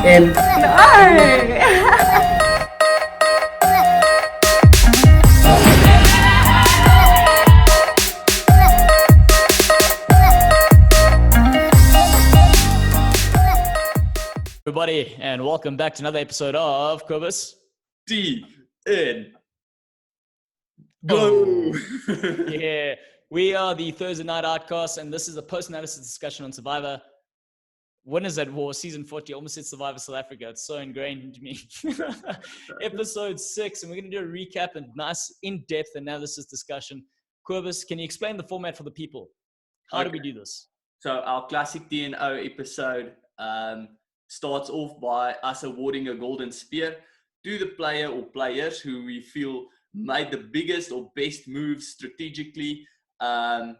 in. No! Everybody, and welcome back to another episode of Cobus. Deep in. Go! Yeah, we are the Thursday Night Outcasts, and this is a post-analysis discussion on Survivor. Winners at War, Season 40. Almost said Survivor South Africa. It's so ingrained into me. Episode 6, and we're going to do a recap and nice in-depth analysis discussion. Cobus, can you explain the format for the people? How do we do this? So our classic DNO episode starts off by us awarding a golden spear to the player or players who we feel made the biggest or best moves strategically, but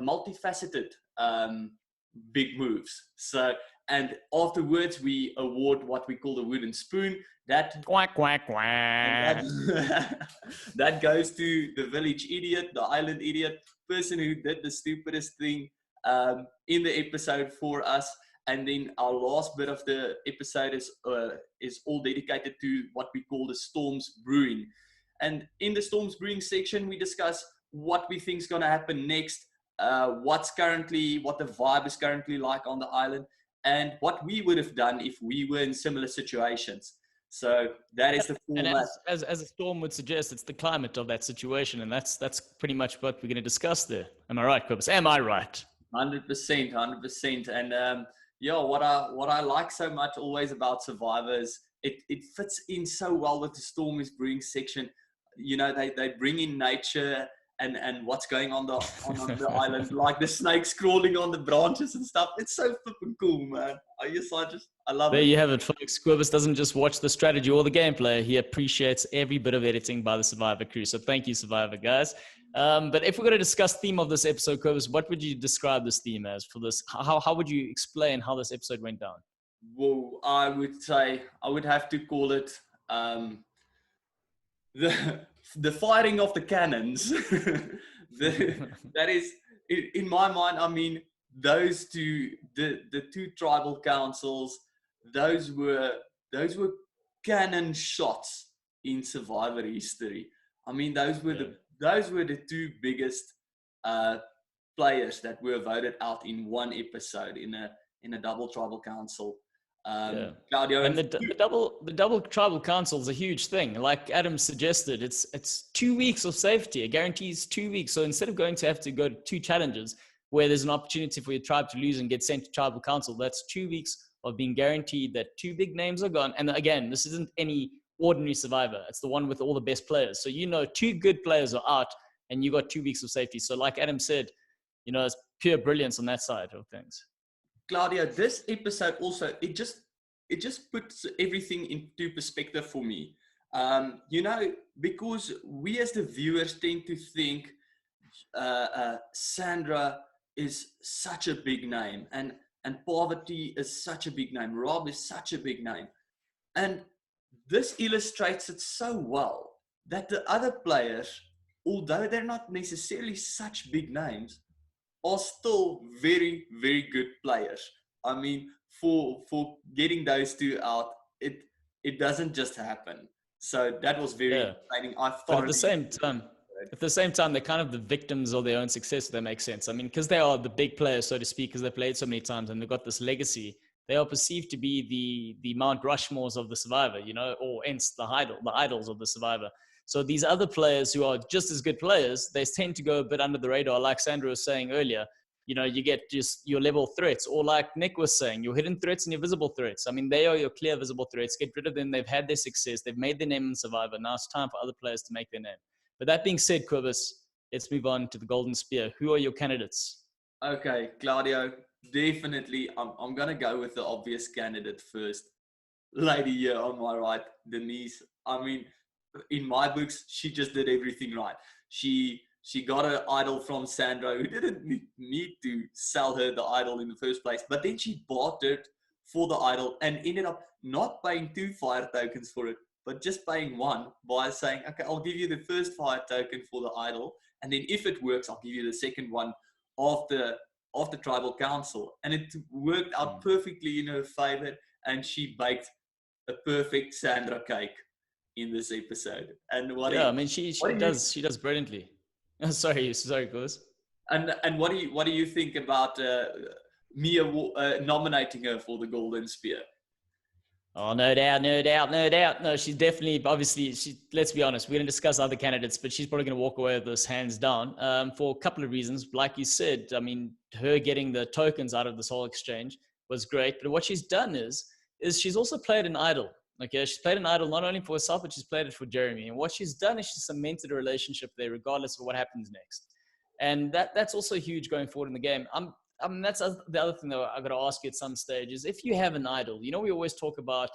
multifaceted big moves. So, and afterwards we award what we call the wooden spoon. That Quack, quack, quack. that goes to the village idiot, the island idiot, person who did the stupidest thing in the episode for us. And then our last bit of the episode is all dedicated to what we call the Storms Brewing. And in the Storms Brewing section, we discuss what we think is going to happen next, what the vibe is currently like on the island, and what we would have done if we were in similar situations. So that is the format. And as a storm would suggest, it's the climate of that situation, and that's pretty much what we're going to discuss there. Am I right, Cobus? Am I right? 100%. And what I like so much always about Survivors, it fits in so well with the Storm is Brewing section. You know, they bring in nature and what's going on the island, like the snakes crawling on the branches and stuff. It's so flipping cool, man. I love it. There you have it, folks. Cobus doesn't just watch the strategy or the gameplay. He appreciates every bit of editing by the Survivor crew. So thank you, Survivor guys. But if we're going to discuss theme of this episode, Cobus, what would you describe this theme as for this? How would you explain how this episode went down? Well, I would say I would have to call it the firing of the cannons. That is, in my mind, I mean, those two, the two tribal councils, those were cannon shots in Survivor history. I mean, those were the two biggest players that were voted out in one episode in a double tribal council. Claudio, and the double tribal council is a huge thing. Like Adam suggested, it's 2 weeks of safety. It guarantees 2 weeks. So instead of going to have to go to 2 challenges where there's an opportunity for your tribe to lose and get sent to tribal council, that's 2 weeks of being guaranteed that 2 big names are gone. And again, this isn't any ordinary Survivor. It's the one with all the best players. So 2 good players are out and you got 2 weeks of safety. So like Adam said, it's pure brilliance on that side of things. Claudia, this episode also, it just puts everything into perspective for me. Because we as the viewers tend to think Sandra is such a big name and Poverty is such a big name. Rob is such a big name. And this illustrates it so well that the other players, although they're not necessarily such big names, are still very, very good players. I mean, for getting those two out, it doesn't just happen. So that was very exciting. But at the same time, they're kind of the victims of their own success, if that makes sense. I mean, because they are the big players, so to speak, because they played so many times and they've got this legacy, they are perceived to be the Mount Rushmores of the Survivor, or hence the idols of the Survivor. So these other players who are just as good players, they tend to go a bit under the radar, like Sandra was saying earlier. You get just your level threats, or like Nick was saying, your hidden threats and your visible threats. I mean, they are your clear visible threats. Get rid of them. They've had their success. They've made their name in Survivor. Now it's time for other players to make their name. But that being said, Cobus, let's move on to the Golden Spear. Who are your candidates? Okay, Claudio, definitely. I'm going to go with the obvious candidate first. Lady here on my right, Denise. I mean, in my books, she just did everything right. She got an idol from Sandra, who didn't need to sell her the idol in the first place. But then she bartered for the idol and ended up not paying 2 fire tokens for it, but just paying 1 by saying, okay, I'll give you the first fire token for the idol. And then if it works, I'll give you the second one of the tribal council. And it worked out perfectly in her favor. and she baked a perfect Sandra cake in this episode. And Yeah, I mean, what do you she does brilliantly. Sorry, Guz. and what do you think about Mia nominating her for the Golden Spear? Oh, no doubt, no doubt, no doubt. No, she's definitely, obviously, let's be honest, we're going to discuss other candidates, but she's probably going to walk away with this hands down for a couple of reasons. Like you said, I mean, her getting the tokens out of this whole exchange was great. But what she's done is she's also played an idol. Okay, she's played an idol not only for herself, but she's played it for Jeremy. And what she's done is she's cemented a relationship there, regardless of what happens next. And that's also huge going forward in the game. I mean, that's the other thing that I've got to ask you at some stage is if you have an idol, you know, we always talk about,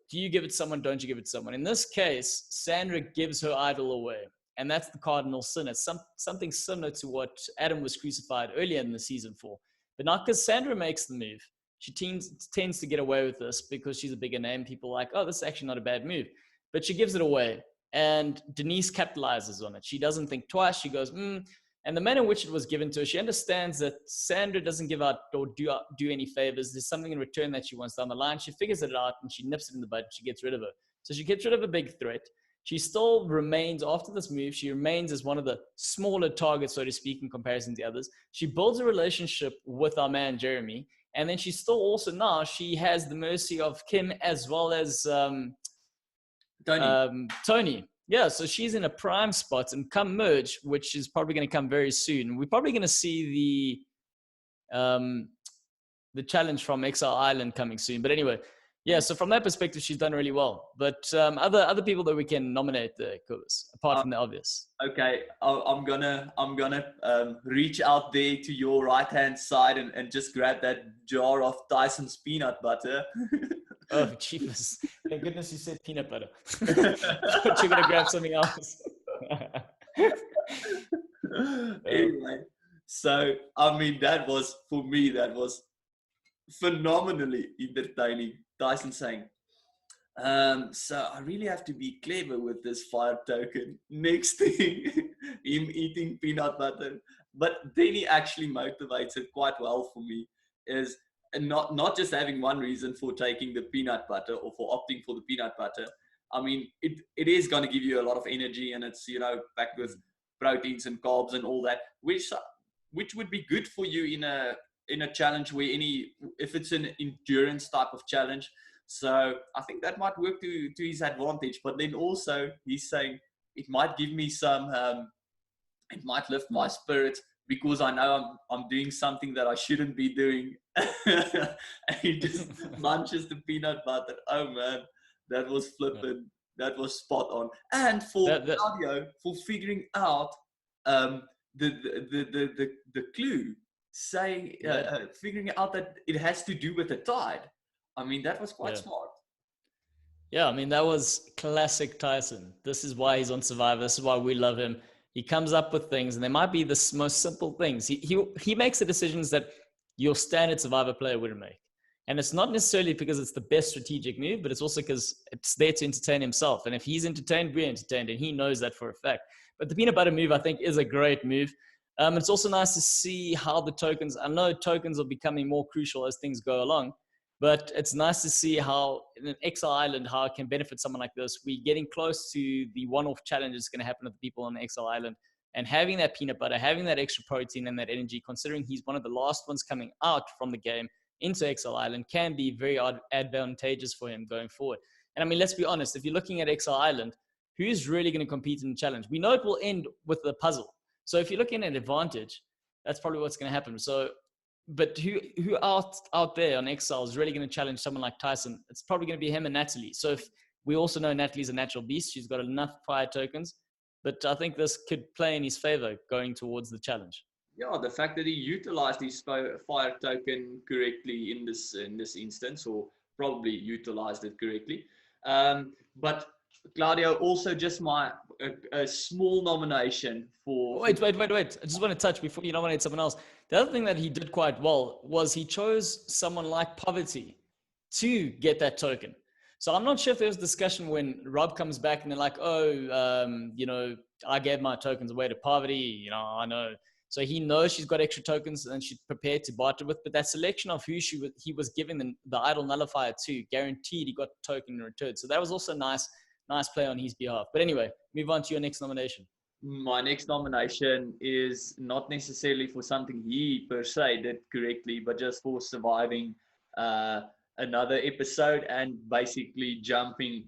do you give it to someone? Don't you give it to someone? In this case, Sandra gives her idol away. And that's the cardinal sin. It's something similar to what Adam was crucified earlier in the season for. But not because Sandra makes the move. She tends to get away with this because she's a bigger name. People are like, oh, this is actually not a bad move. But she gives it away. And Denise capitalizes on it. She doesn't think twice. She goes, And the manner in which it was given to her, she understands that Sandra doesn't give out or do any favors. There's something in return that she wants down the line. She figures it out and she nips it in the bud. She gets rid of her. So she gets rid of a big threat. She still remains, after this move, she remains as one of the smaller targets, so to speak, in comparison to the others. She builds a relationship with our man, Jeremy. And then she still also now, she has the mercy of Kim as well as Tony. Yeah, so she's in a prime spot, and come merge, which is probably going to come very soon. We're probably going to see the challenge from Exile Island coming soon. But anyway, yeah. So from that perspective, she's done really well. But other people that we can nominate there, apart from the obvious. Okay, I'm gonna reach out there to your right hand side and just grab that jar of Tyson's peanut butter. Oh, Jesus. Thank goodness you said peanut butter. I thought you were going to grab something else. Anyway, so, I mean, for me, that was phenomenally entertaining. Tyson saying, so I really have to be clever with this fire token. Next thing, him eating peanut butter. But then he actually motivates it quite well for me, is and not just having one reason for taking the peanut butter or for opting for the peanut butter. I mean, it is going to give you a lot of energy, and it's, you know, packed with proteins and carbs and all that, which would be good for you in a challenge where if it's an endurance type of challenge. So I think that might work to his advantage. But then also he's saying it might give me some, it might lift my spirits, because I know I'm doing something that I shouldn't be doing. And he just munches the peanut butter. Oh man, that was flippant. That was spot on. And for Claudio, for figuring out the clue, figuring out that it has to do with the tide. I mean, that was quite smart. Yeah, I mean, that was classic Tyson. This is why he's on Survivor. This is why we love him. He comes up with things, and they might be the most simple things. He makes the decisions that your standard Survivor player wouldn't make. And it's not necessarily because it's the best strategic move, but it's also because it's there to entertain himself. And if he's entertained, we're entertained, and he knows that for a fact. But the peanut butter move, I think, is a great move. It's also nice to see how the tokens, I know tokens are becoming more crucial as things go along, but it's nice to see how in an Exile Island, how it can benefit someone like this. We're getting close to the one-off challenge that's going to happen with the people on the Exile Island. And having that peanut butter, having that extra protein and that energy, considering he's one of the last ones coming out from the game into Exile Island, can be very advantageous for him going forward. And I mean, let's be honest, if you're looking at Exile Island, who's really going to compete in the challenge? We know it will end with the puzzle. So if you're looking at advantage, that's probably what's going to happen. So, but who out there on Exile is really going to challenge someone like Tyson? It's probably going to be him and Natalie. So if we also know Natalie's a natural beast, she's got enough fire tokens, but I think this could play in his favor going towards the challenge. Yeah, the fact that he utilized his fire token correctly in this instance, or probably utilized it correctly. But Claudio, also just a small nomination for... Wait. I just want to touch before you nominate someone else. The other thing that he did quite well was he chose someone like Poverty to get that token. So I'm not sure if there was discussion when Rob comes back and they're like, I gave my tokens away to Poverty. I know So he knows she's got extra tokens and she's prepared to barter with. But that selection of who he was giving the idol nullifier to, guaranteed he got the token in return. So that was also nice play on his behalf. But anyway, move on to your next nomination. My next nomination is not necessarily for something he per se did correctly, but just for surviving another episode and basically jumping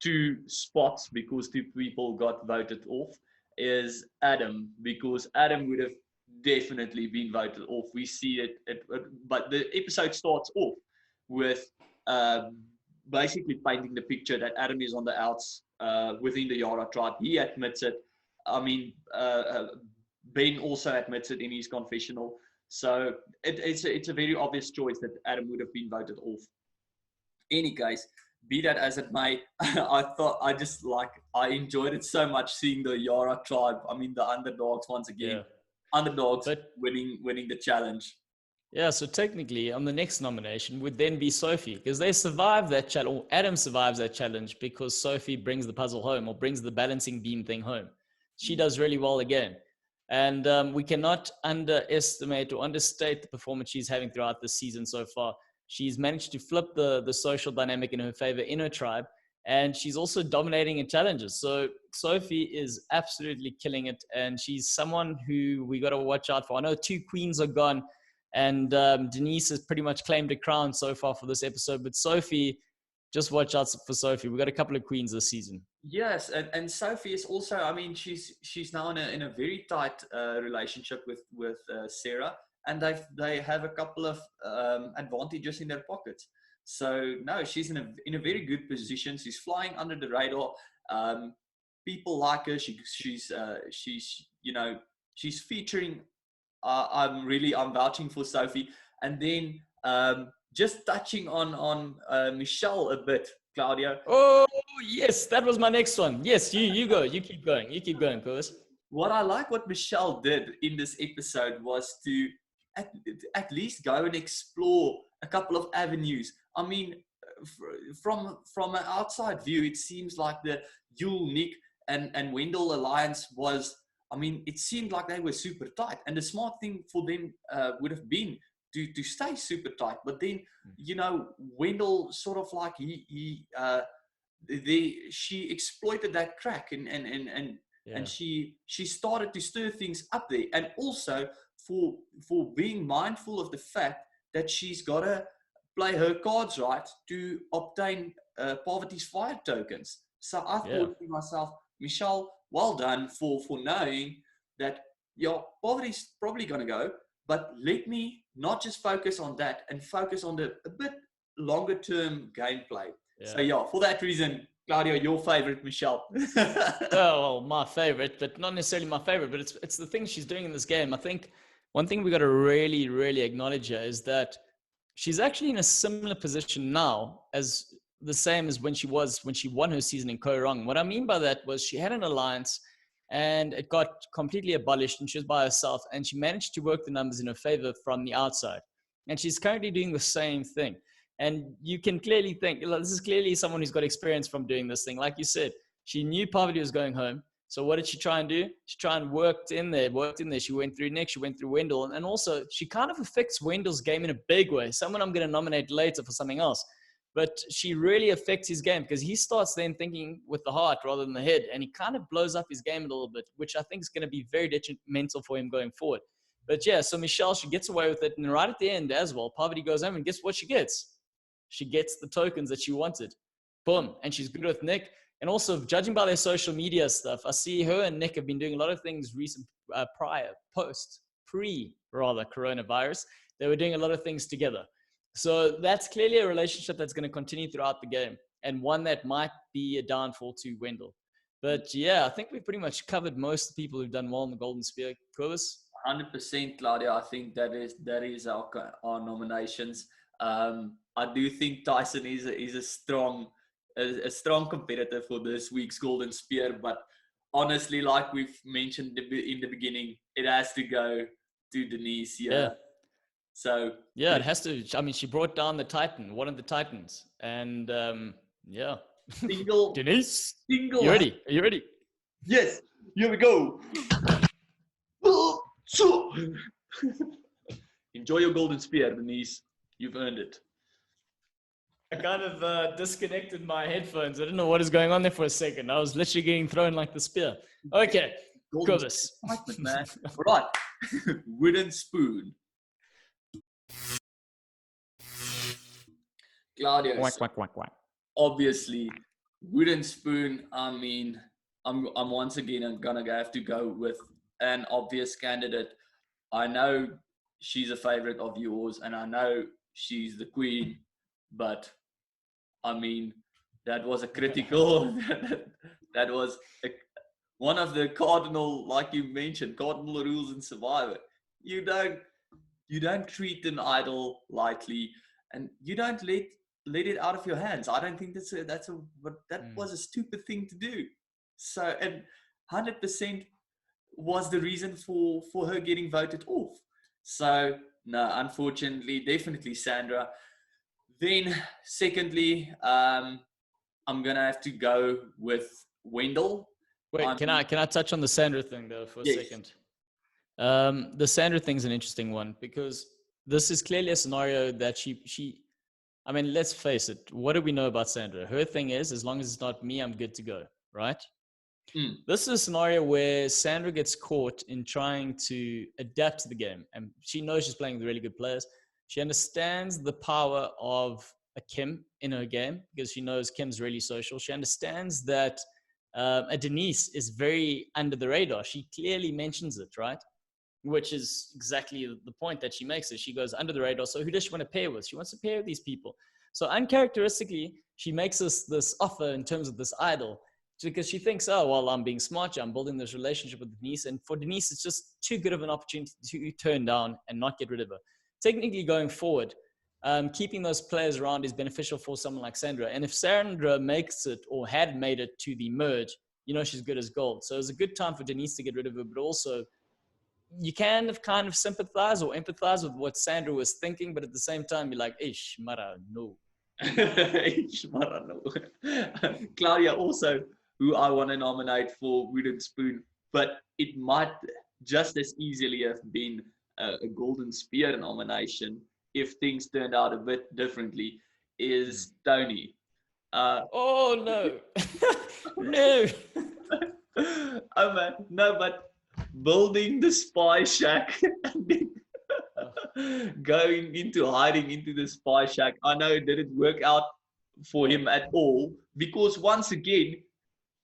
2 spots because 2 people got voted off, is Adam, because Adam would have definitely been voted off. We see it, but the episode starts off with basically painting the picture that Adam is on the outs within the Yara tribe. He admits it. I mean, Ben also admits it in his confessional. So it's a very obvious choice that Adam would have been voted off. Any case, be that as it may, I enjoyed it so much seeing the Yara tribe. I mean, the underdogs once again. Yeah. Underdogs winning the challenge. Yeah, so technically on the next nomination would then be Sophie, because they survived that challenge, or Adam survives that challenge because Sophie brings the puzzle home, or brings the balancing beam thing home. She does really well again. And we cannot underestimate or understate the performance she's having throughout this season so far. She's managed to flip the social dynamic in her favor in her tribe, and she's also dominating in challenges. So Sophie is absolutely killing it, and she's someone who we got to watch out for. I know 2 queens are gone, and Denise has pretty much claimed a crown so far for this episode, but Sophie, just watch out for Sophie. We've got a couple of queens this season. Yes, and Sophie is also, I mean, she's now in a very tight relationship with Sarah, and they have a couple of advantages in their pockets. So no, she's in a very good position. She's flying under the radar. People like her. She's featuring. I'm vouching for Sophie. And then just touching on Michelle a bit, Claudio. Oh yes, that was my next one. Yes, you go. You keep going, Kurs. What I like what Michelle did in this episode was to at least go and explore a couple of avenues. I mean, from an outside view, it seems like the Yule, Nick, and Wendell alliance was, I mean, it seemed like they were super tight. And the smart thing for them would have been to stay super tight. But then, Wendell sort of like she exploited that crack and she started to stir things up there. And also for being mindful of the fact that she's got to play her cards right to obtain Poverty's Fire tokens. So I thought to myself, Michelle, well done for knowing that Poverty's probably going to go, but let me not just focus on that and focus on a bit longer term gameplay. So for that reason, Claudio, your favorite, Michelle. Well, my favorite, but not necessarily my favorite, but it's the things she's doing in this game. I think one thing we got to really, really acknowledge her is that she's actually in a similar position now as the same as when she won her season in Koh-Rong. What I mean by that was she had an alliance and it got completely abolished and she was by herself, and she managed to work the numbers in her favor from the outside. And she's currently doing the same thing. And you can clearly think, this is clearly someone who's got experience from doing this thing. Like you said, she knew Poverty was going home. So what did she try and do? She tried and worked in there. She went through Nick, she went through Wendell. And also, she kind of affects Wendell's game in a big way. Someone I'm going to nominate later for something else. But she really affects his game because he starts then thinking with the heart rather than the head. And he kind of blows up his game a little bit, which I think is going to be very detrimental for him going forward. But yeah, so Michelle, she gets away with it. And right at the end as well, Poverty goes home and guess what she gets? She gets the tokens that she wanted. Boom. And she's good with Nick. And also, judging by their social media stuff, I see her and Nick have been doing a lot of things pre-coronavirus. They were doing a lot of things together. So that's clearly a relationship that's going to continue throughout the game, and one that might be a downfall to Wendell. But yeah, I think we've pretty much covered most of the people who've done well in the Golden Spear. Clovis? 100%, Claudia. I think that is our nominations. I do think Tyson is a strong competitor for this week's Golden Spear, but honestly, like we've mentioned in the beginning, it has to go to Denise. Yeah. So yeah, it has to. I mean, she brought down the Titan, one of the Titans, and yeah. Single Denise. Single. You ready? Are you ready? Yes. Here we go. So, enjoy your golden spear, Denise. You've earned it. I kind of disconnected my headphones. I didn't know what is going on there for a second. I was literally getting thrown like the spear. Okay, Golden Cobus. excitement, man. Right. Wooden spoon. Claudio. Quack, quack, quack, quack. Obviously, wooden spoon. I mean, I'm once again I'm gonna have to go with an obvious candidate. I know she's a favorite of yours, and I know she's the queen, but I mean, that was a critical. that was one of the cardinal, like you mentioned, cardinal rules in Survivor. You don't treat an idol lightly, and you don't let it out of your hands. I don't think that was a stupid thing to do. So, and 100% was the reason for her getting voted off. So no, unfortunately, definitely Sandra. Then secondly, I'm gonna have to go with Wendell. Wait, can I touch on the Sandra thing though for a Yes. second? The Sandra thing's an interesting one because this is clearly a scenario that she I mean, let's face it. What do we know about Sandra? Her thing is, as long as it's not me, I'm good to go, right? This is a scenario where Sandra gets caught in trying to adapt to the game. And she knows she's playing with really good players. She understands the power of a Kim in her game because she knows Kim's really social. She understands that a Denise is very under the radar. She clearly mentions it, right? Which is exactly the point that she makes. She goes under the radar. So who does she want to pair with? She wants to pair with these people. So uncharacteristically, she makes us this offer in terms of this idol because she thinks, oh, well, I'm being smart. I'm building this relationship with Denise. And for Denise, it's just too good of an opportunity to turn down and not get rid of her. Technically going forward, keeping those players around is beneficial for someone like Sandra. And if Sandra makes it or had made it to the merge, you know, she's good as gold. So it's a good time for Denise to get rid of her, but also you can kind of sympathize or empathize with what Sandra was thinking, but at the same time, you're like, ish, Mara, no. Ish, Mara, no. Claudia also, who I want to nominate for Wooden Spoon, but it might just as easily have been a Golden Spear nomination if things turned out a bit differently, is Tony. Oh, no. No. Oh, man. No, but building the spy shack and then going into hiding into the spy shack. I know it didn't work out for him at all because once again,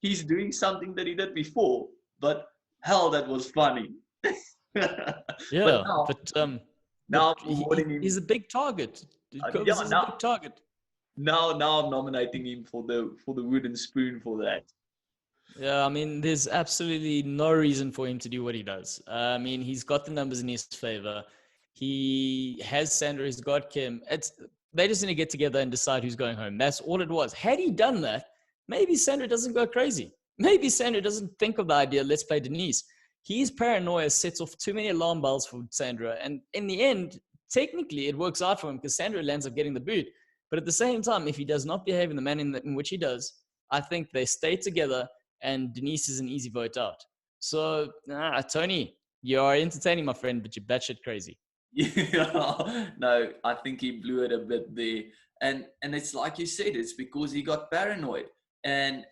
he's doing something that he did before, but hell, that was funny. Yeah, now he's a big target. Yeah, a big target. Now I'm nominating him for the Wooden Spoon for that. Yeah, I mean, there's absolutely no reason for him to do what he does. I mean, he's got the numbers in his favor. He has Sandra, he's got Kim. They just need to get together and decide who's going home. That's all it was. Had he done that, maybe Sandra doesn't go crazy. Maybe Sandra doesn't think of the idea, let's play Denise. His paranoia sets off too many alarm bells for Sandra. And in the end, technically, it works out for him because Sandra ends up getting the boot. But at the same time, if he does not behave in the manner in which he does, I think they stay together and Denise is an easy vote out. So, Tony, you are entertaining, my friend, but you're batshit crazy. Yeah, no, I think he blew it a bit there, and it's like you said, it's because he got paranoid, and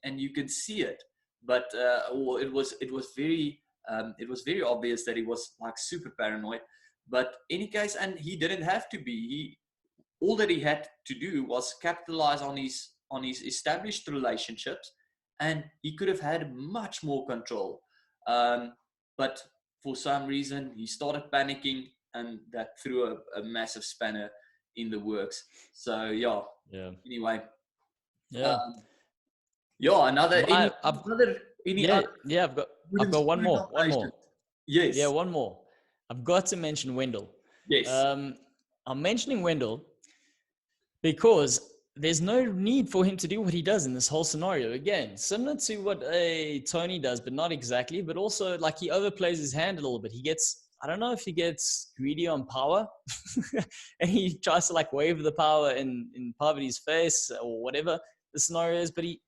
you can see it. But it was very obvious that he was like super paranoid. But any case, and he didn't have to be. All that he had to do was capitalize on his established relationships, and he could have had much more control. But for some reason, he started panicking, and that threw a massive spanner in the works. So yeah. Anyway. Yeah. Another. I've got one more. Yes. Yeah, one more. I've got to mention Wendell. Yes. I'm mentioning Wendell because there's no need for him to do what he does in this whole scenario. Again, similar to what a Tony does, but not exactly. But also, like, he overplays his hand a little bit. I don't know if he gets greedy on power and he tries to like wave the power in Parvati's face or whatever the scenario is. But he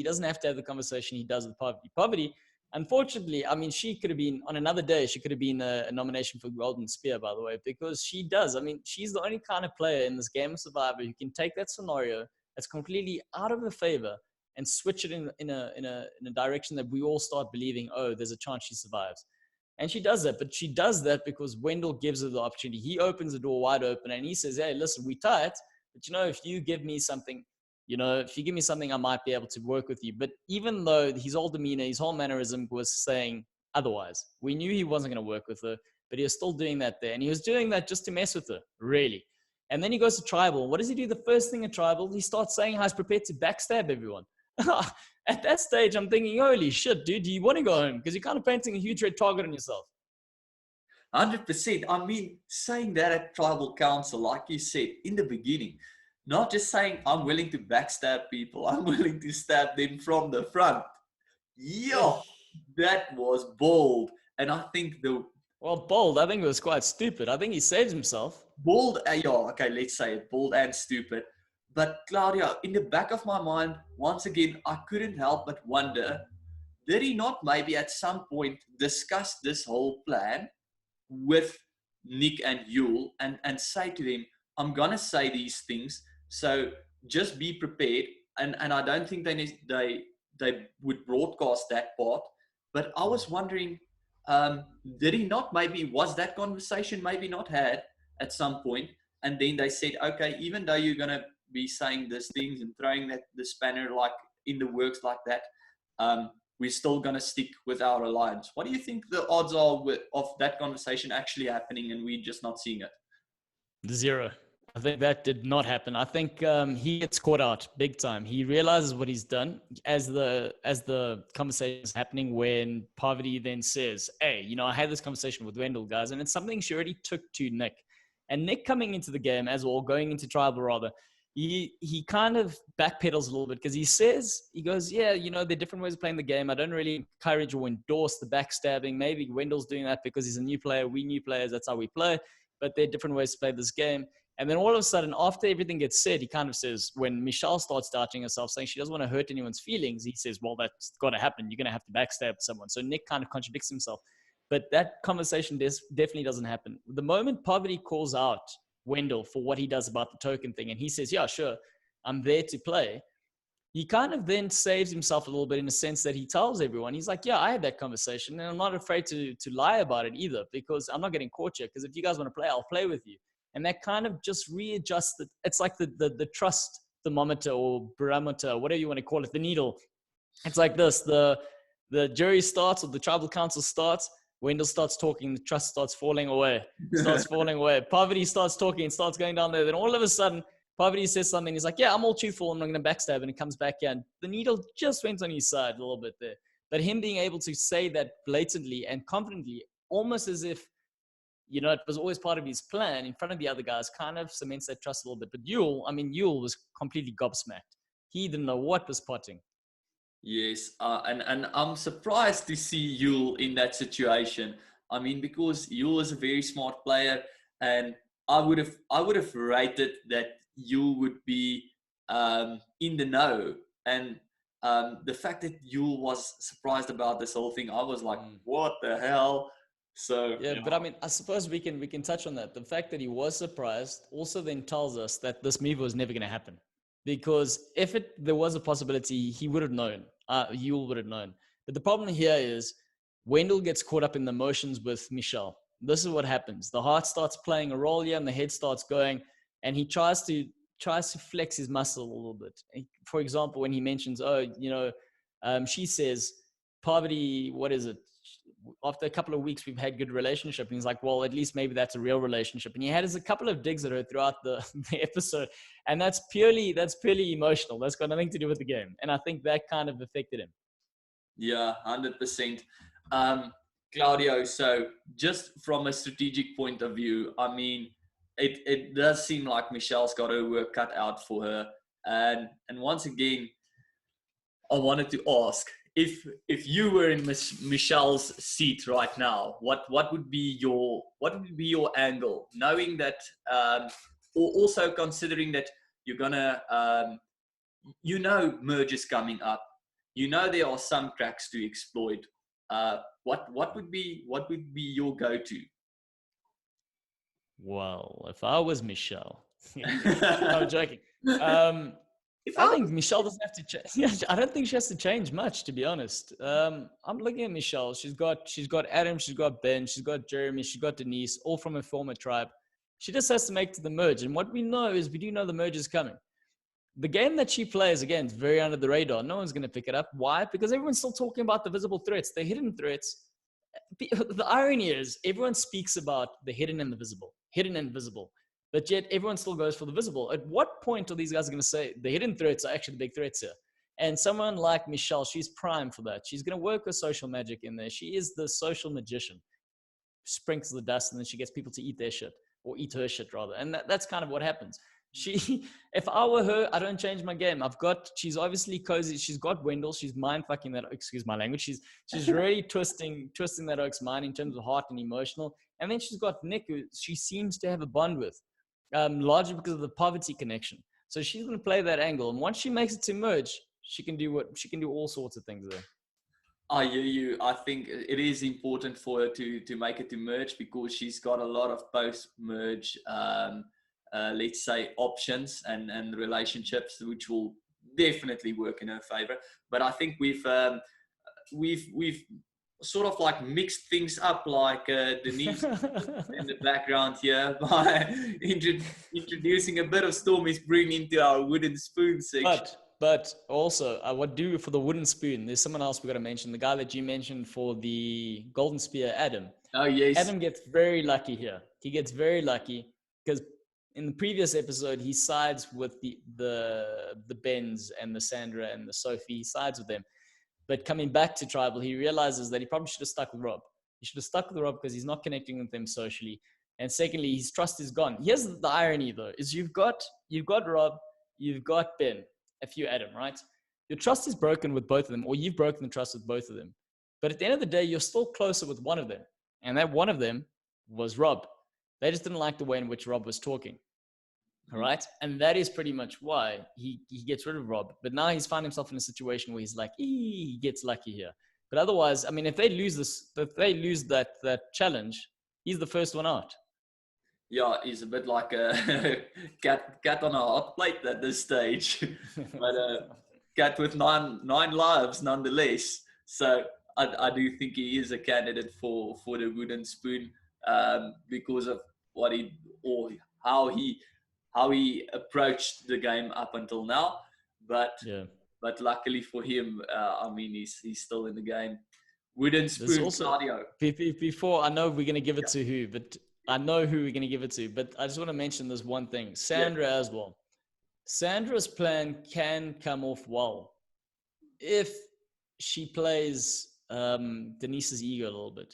doesn't have to have the conversation he does with Parvati. Parvati Unfortunately, I mean, she could have been on another day. She could have been a nomination for Golden Spear, by the way, because she does. I mean, she's the only kind of player in this game of Survivor who can take that scenario that's completely out of her favor and switch it in a direction that we all start believing, oh, there's a chance she survives. And she does that, but she does that because Wendell gives her the opportunity. He opens the door wide open and he says, hey, listen, we tight, but if you give me something, if you give me something, I might be able to work with you. But even though his whole demeanor, his whole mannerism was saying otherwise, we knew he wasn't going to work with her, but he was still doing that there. And he was doing that just to mess with her, really. And then he goes to Tribal. What does he do? The first thing at Tribal, he starts saying how he's prepared to backstab everyone. At that stage, I'm thinking, holy shit, dude, do you want to go home? Because you're kind of painting a huge red target on yourself. 100%. I mean, saying that at Tribal Council, like you said in the beginning, not just saying I'm willing to backstab people, I'm willing to stab them from the front. Yo, that was bold. And I think bold, I think it was quite stupid. I think he saved himself. Bold, okay, let's say it, bold and stupid. But Claudia, in the back of my mind, once again, I couldn't help but wonder, did he not maybe at some point discuss this whole plan with Nick and Yule and say to them, I'm going to say these things, so just be prepared. And I don't think they would broadcast that part. But I was wondering, did he not was that conversation maybe not had at some point? And then they said, okay, even though you're going to be saying these things and throwing the spanner like in the works like that, we're still going to stick with our alliance. What do you think the odds are of that conversation actually happening and we're just not seeing it? 0. I think that did not happen. I think he gets caught out big time. He realizes what he's done as the conversation is happening, when Parvati then says, hey, I had this conversation with Wendell, guys, and it's something she already took to Nick. And Nick coming into the game going into Tribal rather, he kind of backpedals a little bit because he goes, yeah, there are different ways of playing the game. I don't really encourage or endorse the backstabbing. Maybe Wendell's doing that because he's a new player. We new players, that's how we play. But there are different ways to play this game. And then all of a sudden, after everything gets said, he kind of says, when Michelle starts doubting herself, saying she doesn't want to hurt anyone's feelings, he says, well, that's got to happen. You're going to have to backstab someone. So Nick kind of contradicts himself. But that conversation definitely doesn't happen. The moment Parvati calls out Wendell for what he does about the token thing, and he says, yeah, sure, I'm there to play, he kind of then saves himself a little bit in the sense that he tells everyone, he's like, yeah, I had that conversation, and I'm not afraid to lie about it either, because I'm not getting caught yet, because if you guys want to play, I'll play with you. And that kind of just readjusts it. It's like the trust thermometer or barometer, whatever you want to call it, the needle. It's like this, the jury starts, or the tribal council starts, Wendell starts talking, the trust starts falling away. Parvati starts talking, starts going down there. Then all of a sudden, Parvati says something. He's like, yeah, I'm all truthful. I'm not going to backstab. And it comes back in. The needle just went on his side a little bit there. But him being able to say that blatantly and confidently, almost as if, it was always part of his plan in front of the other guys, kind of cements that trust a little bit. But Yule was completely gobsmacked. He didn't know what was potting. Yes, and I'm surprised to see Yule in that situation. I mean, because Yule is a very smart player, and I would have rated that Yule would be in the know. And the fact that Yule was surprised about this whole thing, I was like, what the hell? So yeah, but I mean, I suppose we can touch on that. The fact that he was surprised also then tells us that this move was never going to happen. Because if there was a possibility, he would have known. Yule would have known. But the problem here is Wendell gets caught up in the emotions with Michelle. This is what happens. The heart starts playing a role here, and the head starts going, and he tries to flex his muscle a little bit. For example, when he mentions, she says, Parvati, what is it? After a couple of weeks, we've had good relationship. And he's like, well, at least maybe that's a real relationship. And he had a couple of digs at her throughout the episode. And that's purely emotional. That's got nothing to do with the game. And I think that kind of affected him. Yeah, 100%. Claudio, so just from a strategic point of view, I mean, it does seem like Michelle's got her work cut out for her. And once again, I wanted to ask, if you were in Michelle's seat right now, what would be your angle, knowing that, or also considering that you're gonna, merge is coming up, there are some cracks to exploit. what would be your go-to? Well, if I was Michelle, I'm joking. If I I think Michelle doesn't have to change. Yeah, I don't think she has to change much, to be honest. I'm looking at Michelle. She's got Adam, she's got Ben, she's got Jeremy, she's got Denise, all from her former tribe. She just has to make to the merge. And what we know is we do know the merge is coming. The game that she plays, again, is very under the radar. No one's going to pick it up. Why? Because everyone's still talking about the visible threats, the hidden threats. The irony is everyone speaks about the hidden and the visible, but yet everyone still goes for the visible. At what point are these guys going to say the hidden threats are actually the big threats here? And someone like Michelle, she's prime for that. She's going to work with social magic in there. She is the social magician. Sprinkles the dust and then she gets people to eat their shit, or eat her shit rather. And that's kind of what happens. If I were her, I don't change my game. She's obviously cozy. She's got Wendell. She's mind fucking that, excuse my language. She's really twisting that oak's mind in terms of heart and emotional. And then she's got Nick, who she seems to have a bond with, largely because of the poverty connection. So she's going to play that angle. And once she makes it to merge, she can do all sorts of things there. I hear you. I think it is important for her to make it to merge because she's got a lot of post-merge, let's say, options and relationships, which will definitely work in her favor. But I think we've sort of like mixed things up, like Denise in the background here by introducing a bit of Stormy Spring into our wooden spoon section. But also, what do for the wooden spoon? There's someone else we got to mention. The guy that you mentioned for the golden spear, Adam. Oh yes. Adam gets very lucky here. He gets very lucky because in the previous episode he sides with the Bens and the Sandra and the Sophie. He sides with them. But coming back to tribal, he realizes that he probably should have stuck with Rob. He should have stuck with Rob because he's not connecting with them socially. And secondly, his trust is gone. Here's the irony though: is you've got Rob, you've got Ben. If you Adam, right? Your trust is broken with both of them, or you've broken the trust with both of them. But at the end of the day, you're still closer with one of them. And that one of them was Rob. They just didn't like the way in which Rob was talking. All right. And that is pretty much why he gets rid of Rob. But now he's found himself in a situation where he's like, he gets lucky here. But otherwise, I mean, if they lose that challenge, he's the first one out. Yeah, he's a bit like a cat on a hot plate at this stage, but a cat with nine lives nonetheless. So I do think he is a candidate for the wooden spoon because of what how he approached the game up until now. But luckily for him, I mean he's still in the game. Wooden spoon, also, Claudio. Before I know we're gonna give it to who, but. I know who we're going to give it to, but I just want to mention this one thing. Sandra as well. Sandra's plan can come off well if she plays Denise's ego a little bit.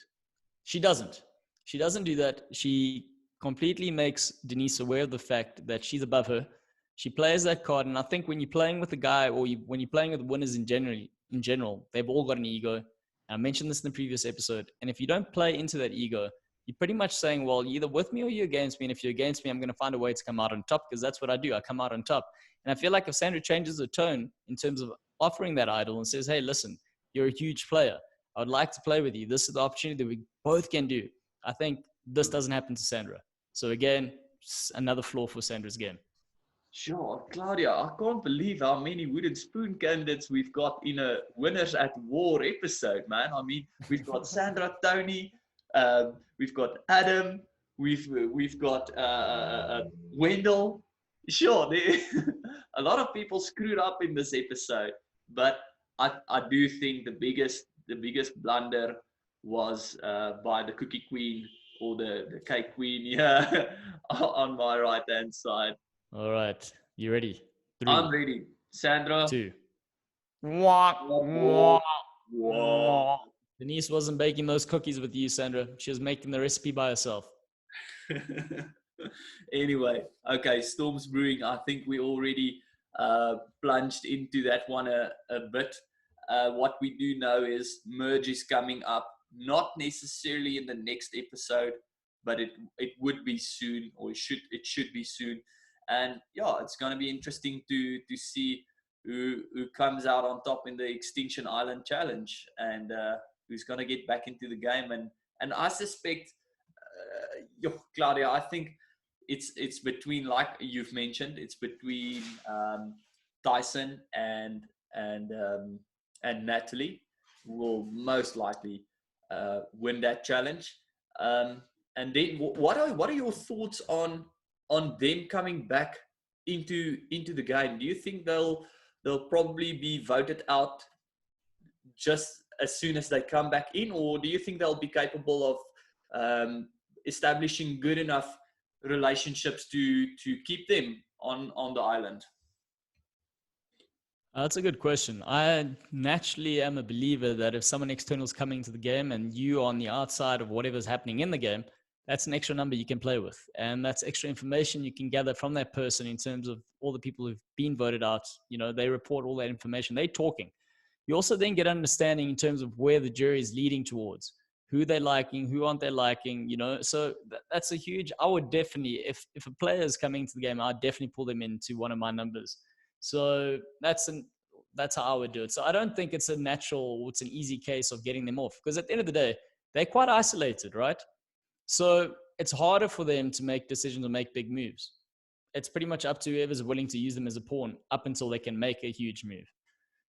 She doesn't. She doesn't do that. She completely makes Denise aware of the fact that she's above her. She plays that card, and I think when you're playing with a guy or when you're playing with winners in general, they've all got an ego. I mentioned this in the previous episode, and if you don't play into that ego, you're pretty much saying, well, you're either with me or you're against me. And if you're against me, I'm going to find a way to come out on top because that's what I do. I come out on top. And I feel like if Sandra changes her tone in terms of offering that idol and says, hey, listen, you're a huge player. I would like to play with you. This is the opportunity that we both can do. I think this doesn't happen to Sandra. So again, another flaw for Sandra's game. Sure, Claudia, I can't believe how many wooden spoon candidates we've got in a Winners at War episode, man. I mean, we've got Sandra, Tony, we've got Adam, we've got Wendell. Sure, a lot of people screwed up in this episode, but I do think the biggest blunder was by the Cookie Queen or the Cake Queen, yeah, on my right hand side. All right, you ready? 3. I'm ready. Sandra. 2. Wah. Denise wasn't baking those cookies with you, Sandra. She was making the recipe by herself. Anyway, okay, Storms Brewing. I think we already plunged into that one a bit. What we do know is merge is coming up, not necessarily in the next episode, but it would be soon, or it should be soon. And yeah, it's going to be interesting to see who comes out on top in the Extinction Island Challenge. And who's going to get back into the game. And I suspect, Claudia, I think it's between, like you've mentioned, it's between Tyson and Natalie will most likely win that challenge. And then what are your thoughts on them coming back into the game? Do you think they'll probably be voted out just as soon as they come back in, or do you think they'll be capable of establishing good enough relationships to keep them on the island? That's a good question. I naturally am a believer that if someone external is coming to the game and you are on the outside of whatever's happening in the game, that's an extra number you can play with. And that's extra information you can gather from that person in terms of all the people who've been voted out. You know, they report all that information. They're talking. You also then get understanding in terms of where the jury is leading towards, who they're liking, who aren't they liking, you know. So that's a huge, I would definitely, if a player is coming to the game, I'd definitely pull them into one of my numbers. So that's how I would do it. So I don't think it's it's an easy case of getting them off, because at the end of the day, they're quite isolated, right? So it's harder for them to make decisions or make big moves. It's pretty much up to whoever's willing to use them as a pawn up until they can make a huge move.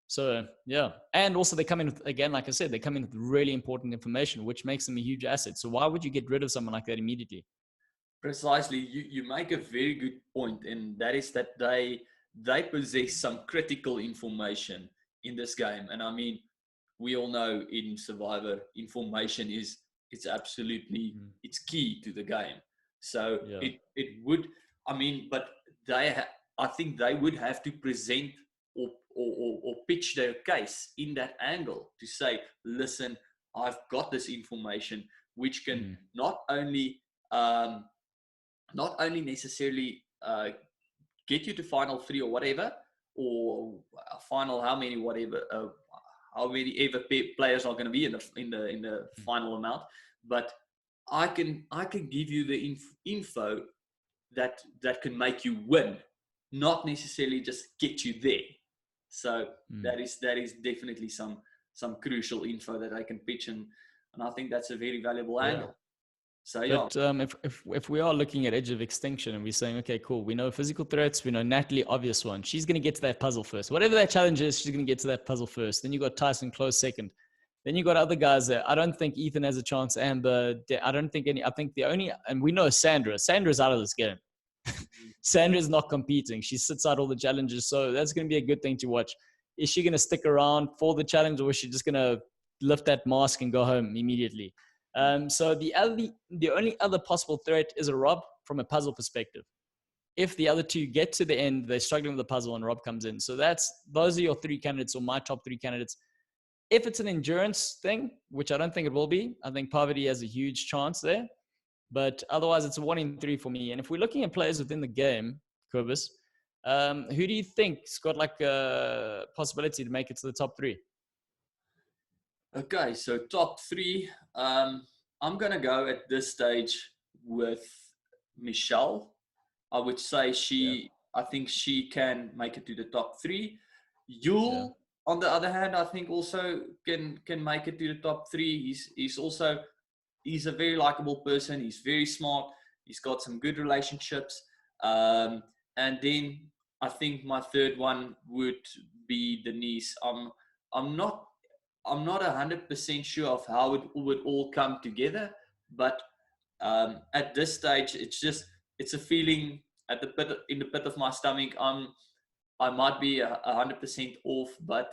So yeah. And also they come in with, again, like I said, they come in with really important information, which makes them a huge asset. So why would you get rid of someone like that immediately? Precisely. You make a very good point, and that is that they possess some critical information in this game. And I mean, we all know in Survivor, information it's absolutely, it's key to the game. So Yeah. it would, I mean, but I think they would have to present or pitch their case in that angle to say, listen, I've got this information which can not only necessarily get you to final 3 or whatever, or final how many ever players are going to be in the final amount, but I can give you the info that can make you win, not necessarily just get you there. So that is definitely some crucial info that I can pitch, and I think that's a very valuable angle. So yeah. But if we are looking at Edge of Extinction and we're saying, okay, cool, we know physical threats, we know Natalie, obvious one. She's going to get to that puzzle first. Whatever that challenge is, she's going to get to that puzzle first. Then you got Tyson close second. Then you got other guys there. I don't think Ethan has a chance. Amber, I don't think any. I think the only, and we know Sandra's out of this game. Sandra's not competing. She sits out all the challenges. So that's going to be a good thing to watch. Is she going to stick around for the challenge, or is she just going to lift that mask and go home immediately? So the only other possible threat is a Rob from a puzzle perspective. If the other two get to the end, they're struggling with the puzzle and Rob comes in. So those are your 3 candidates, or my top 3 candidates. If it's an endurance thing, which I don't think it will be, I think Parvati has a huge chance there. But otherwise, it's a 1 in 3 for me. And if we're looking at players within the game, Kobus, who do you think's got like a possibility to make it to the top 3? Okay, so top 3. I'm going to go at this stage with Michelle. I would say I think she can make it to the top 3. Yul, on the other hand, I think also can make it to the top 3. He's a very likable person. He's very smart. He's got some good relationships. And then I think my third one would be Denise. I'm not 100% sure of how it would all come together, but at this stage, it's a feeling in the pit of my stomach. I might be 100% off, but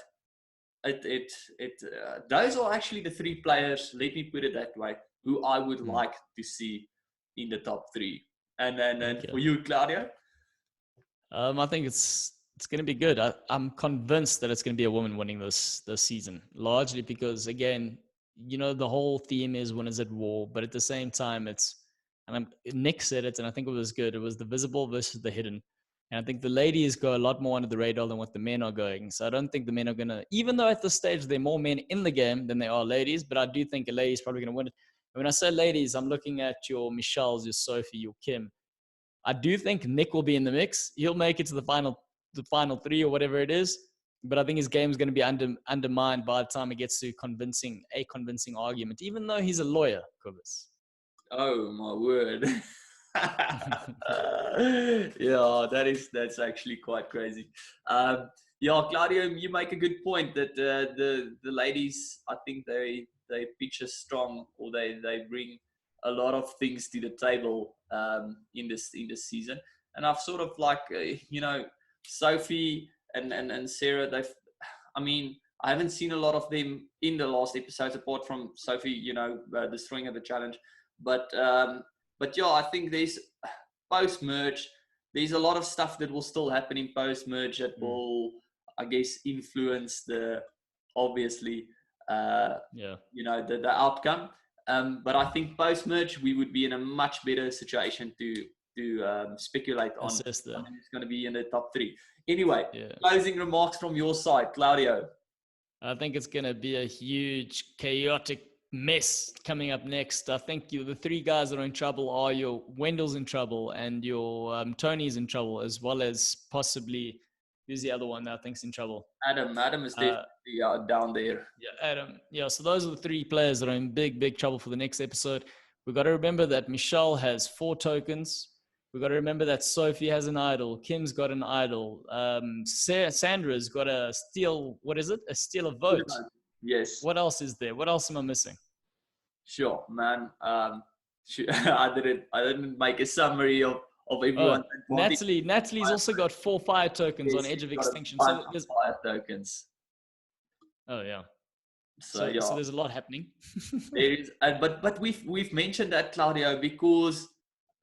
those are actually the 3 players. Let me put it that way, who I would like to see in the top 3. And then for you, Claudia? I think it's going to be good. I'm convinced that it's going to be a woman winning this season, largely because, again, you know, the whole theme is winners at war, but at the same time, Nick said it, and I think it was good. It was the visible versus the hidden. And I think the ladies go a lot more under the radar than what the men are going. So I don't think the men are going to, even though at this stage there are more men in the game than there are ladies, but I do think a lady's probably going to win it. And when I say ladies, I'm looking at your Michelles, your Sophie, your Kim. I do think Nick will be in the mix. He'll make it to the final 3 or whatever it is. but I think his game is going to be undermined by the time he gets to a convincing argument, even though he's a lawyer, Kobus. Oh my word. Yeah, that's actually quite crazy. Yeah, Claudio, you make a good point that the ladies, I think they picture strong, or they bring a lot of things to the table in this season. And I've sort of like Sophie and Sarah. I mean, I haven't seen a lot of them in the last episodes apart from Sophie, destroying the challenge. But yeah, I think there's post merge. There's a lot of stuff that will still happen in post merge that will, I guess, influence obviously the outcome. But I think post merge we would be in a much better situation to speculate on who's going to be in the top 3. Anyway, closing remarks from your side, Claudio. I think it's going to be a huge chaotic mess coming up next. I think the 3 guys that are in trouble are your Wendell's in trouble and your Tony's in trouble, as well as possibly, who's the other one that I think's in trouble? Adam is definitely down there. Yeah, Adam. Yeah, so those are the 3 players that are in big trouble for the next episode. We've got to remember that Michelle has 4 tokens. We've got to remember that Sophie has an idol. Kim's got an idol. Sandra's got a steal. What is it? A steal a vote. Yes. What else is there? What else am I missing? Sure, man. I didn't make a summary of everyone. Natalie's also got 4 fire tokens on Edge of Extinction. So there's fire tokens. Oh yeah. So there's a lot happening. There is, but we've mentioned that, Claudio, because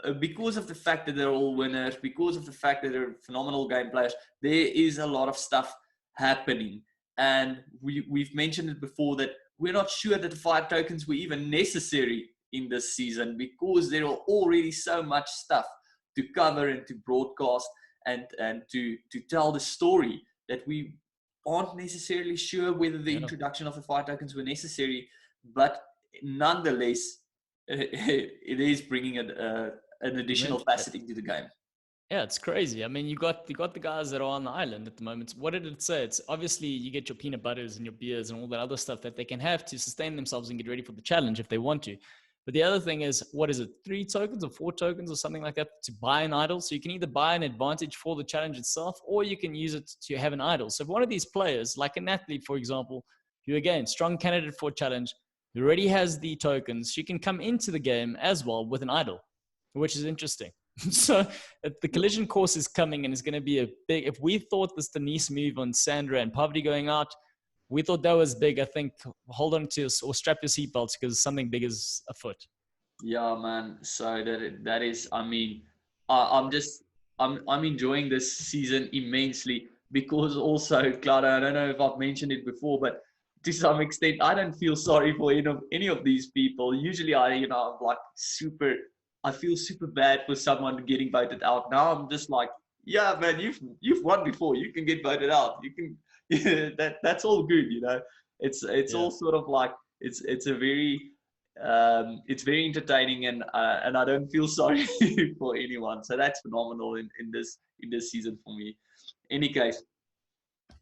of the fact that they're all winners, because of the fact that they're phenomenal game players, there is a lot of stuff happening. And we've mentioned it before that we're not sure that the fire tokens were even necessary in this season, because there are already so much stuff to cover and to broadcast and to tell the story that we aren't necessarily sure whether the introduction of the fire tokens were necessary. But nonetheless, it is bringing an additional facet into the game. Yeah, it's crazy. I mean, you got the guys that are on the island at the moment. What did it say? It's obviously you get your peanut butters and your beers and all that other stuff that they can have to sustain themselves and get ready for the challenge if they want to. But the other thing is, what is it? 3 tokens or 4 tokens or something like that to buy an idol. So you can either buy an advantage for the challenge itself, or you can use it to have an idol. So if one of these players, like an athlete, for example, who again, strong candidate for challenge, who already has the tokens, she can come into the game as well with an idol, which is interesting. So the collision course is coming and is going to be a big, if we thought this Denise move on Sandra and Poverty going out, we thought that was big. I think hold on to or strap your seatbelts because something big is afoot. Yeah, man. So that is, I mean, I'm enjoying this season immensely, because also, Clara, I don't know if I've mentioned it before, but to some extent, I don't feel sorry for any of these people. Usually I'm like I feel super bad for someone getting voted out. Now I'm just like, yeah, man, you've won before. You can get voted out. You can, that's all good, It's all sort of like it's very entertaining, and I don't feel sorry for anyone. So that's phenomenal in this season for me. Any case,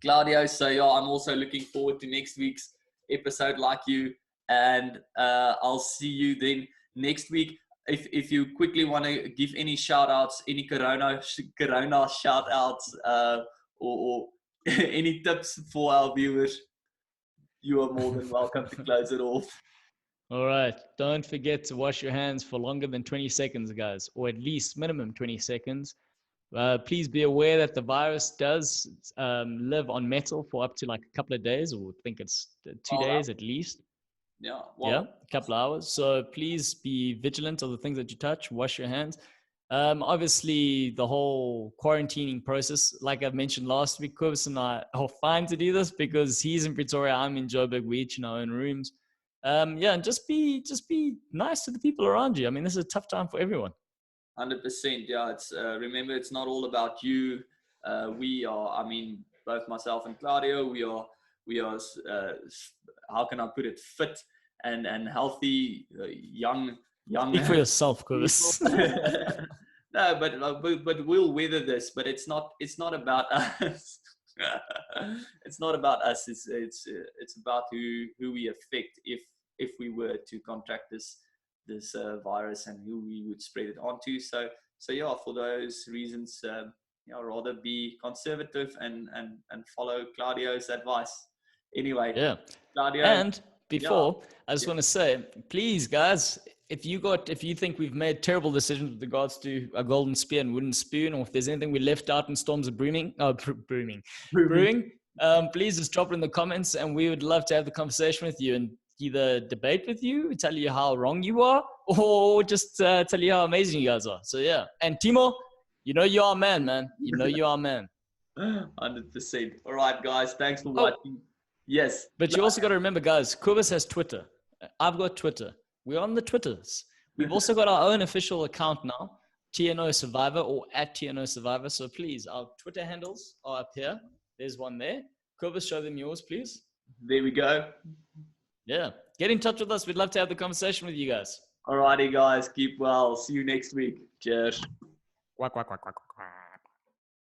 Claudio, so yeah, I'm also looking forward to next week's episode like you, and I'll see you then next week. If you quickly want to give any shout outs, any corona shout outs, or any tips for our viewers, you are more than welcome to close it off. All right. Don't forget to wash your hands for longer than 20 seconds, guys, or at least minimum 20 seconds. Please be aware that the virus does live on metal for up to like a couple of days, or I think it's 2 days at least. Yeah. A couple of hours. So please be vigilant of the things that you touch. Wash your hands. Obviously, the whole quarantining process, like I've mentioned last week, Kobus and I are fine to do this because he's in Pretoria, I'm in Joburg, we each in our own rooms. And just be nice to the people around you. I mean, this is a tough time for everyone. 100%. Yeah, it's remember, it's not all about you. We are, I mean, both myself and Claudio, we are how can I put it, fit and healthy, young. Speak for yourself, Kobus. No, but we'll weather this. But it's not about us. It's not about us. It's about who we affect if we were to contract this virus and who we would spread it onto. So yeah, for those reasons, rather be conservative and follow Claudio's advice. Anyway, Yeah. Claudio. And before, Yeah. I just want to say, please, guys, if you think we've made terrible decisions with regards to a golden spear and wooden spoon, or if there's anything we left out in Storms of Brewing, please just drop it in the comments, and we would love to have the conversation with you and either debate with you, tell you how wrong you are, or just tell you how amazing you guys are. So yeah, and Timo, you know you are a man, man. You know you are a man. 100%. All right, guys. Thanks for Oh. watching. Yes. But you also got to remember, guys, Kubis has Twitter. I've got Twitter. We're on the Twitters. We've also got our own official account now, TNO Survivor or at TNO Survivor. So please, our Twitter handles are up here. There's one there. Kubis, show them yours, please. There we go. Yeah. Get in touch with us. We'd love to have the conversation with you guys. All righty, guys. Keep well. See you next week. Cheers. Quack, quack, quack, quack, quack.